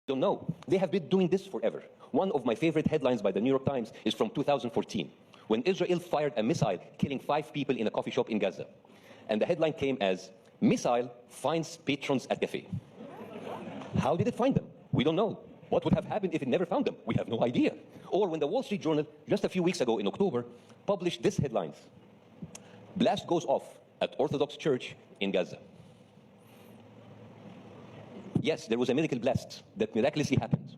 Don't know. They have been doing this forever. One of my favorite headlines by the New York Times is from 2014, when Israel fired a missile killing 5 people in a coffee shop in Gaza. And the headline came as, "Missile finds patrons at cafe." How did it find them? We don't know. What would have happened if it never found them? We have no idea. Or when the Wall Street Journal, just a few weeks ago in October, published this headlines: "Blast goes off at Orthodox Church in Gaza." Yes, there was a miracle blast that miraculously happened.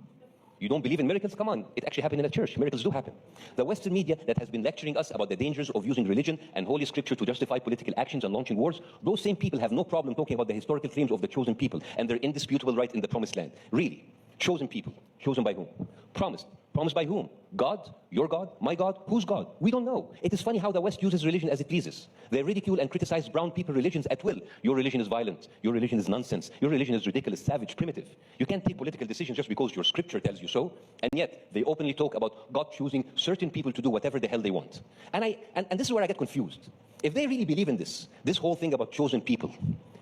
You don't believe in miracles? Come on, it actually happened in a church. Miracles do happen. The Western media that has been lecturing us about the dangers of using religion and Holy Scripture to justify political actions and launching wars, those same people have no problem talking about the historical claims of the chosen people and their indisputable right in the promised land. Really, chosen people. Chosen by whom? Promised. Promised by whom? God? Your God? My God? Whose God? We don't know. It is funny how the West uses religion as it pleases. They ridicule and criticize brown people religions at will. Your religion is violent. Your religion is nonsense. Your religion is ridiculous, savage, primitive. You can't take political decisions just because your scripture tells you so. And yet, they openly talk about God choosing certain people to do whatever the hell they want. And this is where I get confused. If they really believe in this whole thing about chosen people,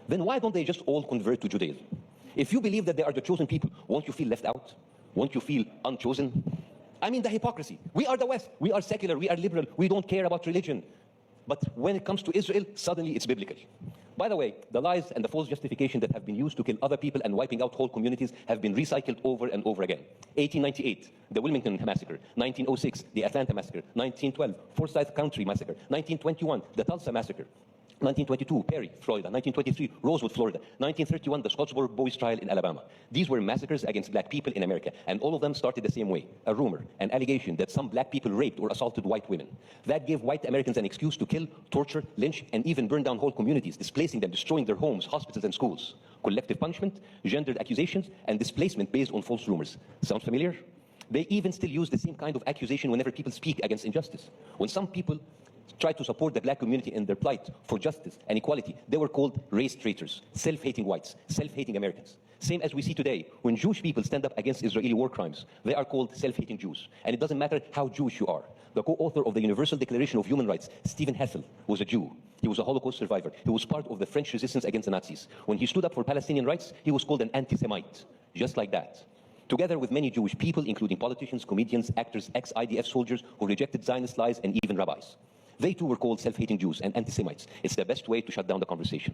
then why don't they just all convert to Judaism? If you believe that they are the chosen people, won't you feel left out? Won't you feel unchosen? I mean, the hypocrisy. We are the West. We are secular. We are liberal. We don't care about religion. But when it comes to Israel, suddenly it's biblical. By the way, the lies and the false justification that have been used to kill other people and wiping out whole communities have been recycled over and over again. 1898, the Wilmington Massacre. 1906, the Atlanta Massacre. 1912, Forsyth County Massacre. 1921, the Tulsa Massacre. 1922, Perry, Florida. 1923, Rosewood, Florida. 1931, the Scottsboro Boys trial in Alabama. These were massacres against black people in America, and all of them started the same way. A rumor, an allegation that some black people raped or assaulted white women. That gave white Americans an excuse to kill, torture, lynch, and even burn down whole communities, displacing them, destroying their homes, hospitals, and schools. Collective punishment, gendered accusations, and displacement based on false rumors. Sounds familiar? They even still use the same kind of accusation whenever people speak against injustice. When some people tried to support the black community in their plight for justice and equality, they were called race traitors, self-hating whites, self-hating Americans. Same as we see today, when Jewish people stand up against Israeli war crimes, they are called self-hating Jews. And it doesn't matter how Jewish you are. The co-author of the Universal Declaration of Human Rights, Stephen Hessel, was a Jew. He was a Holocaust survivor. He was part of the French resistance against the Nazis. When he stood up for Palestinian rights, he was called an anti-Semite, just like that. Together with many Jewish people, including politicians, comedians, actors, ex-IDF soldiers who rejected Zionist lies, and even rabbis. They too were called self-hating Jews and anti-Semites. It's the best way to shut down the conversation.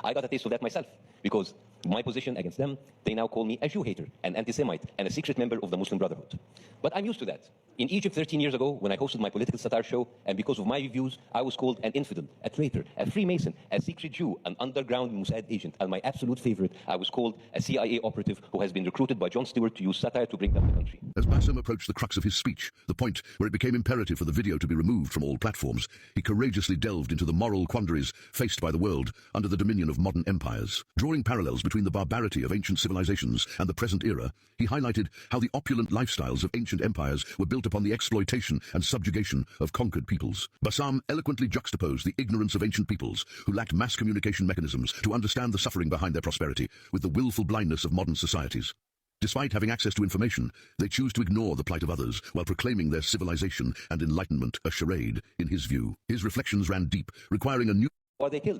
I got a taste of that myself, because my position against them, they now call me a Jew hater, an anti-Semite, and a secret member of the Muslim Brotherhood. But I'm used to that. In Egypt 13 years ago, when I hosted my political satire show, and because of my views, I was called an infidel, a traitor, a Freemason, a secret Jew, an underground Mossad agent, and my absolute favorite, I was called a CIA operative who has been recruited by Jon Stewart to use satire to bring down the country. As Bassem approached the crux of his speech, the point where it became imperative for the video to be removed from all platforms, he courageously delved into the moral quandaries faced by the world under the dominion of modern empires. Drawing parallels between the barbarity of ancient civilizations and the present era, he highlighted how the opulent lifestyles of ancient empires were built upon the exploitation and subjugation of conquered peoples. Bassem eloquently juxtaposed the ignorance of ancient peoples who lacked mass communication mechanisms to understand the suffering behind their prosperity with the willful blindness of modern societies. Despite having access to information, they choose to ignore the plight of others while proclaiming their civilization and enlightenment a charade, in his view. His reflections ran deep, requiring a new... Or they killed.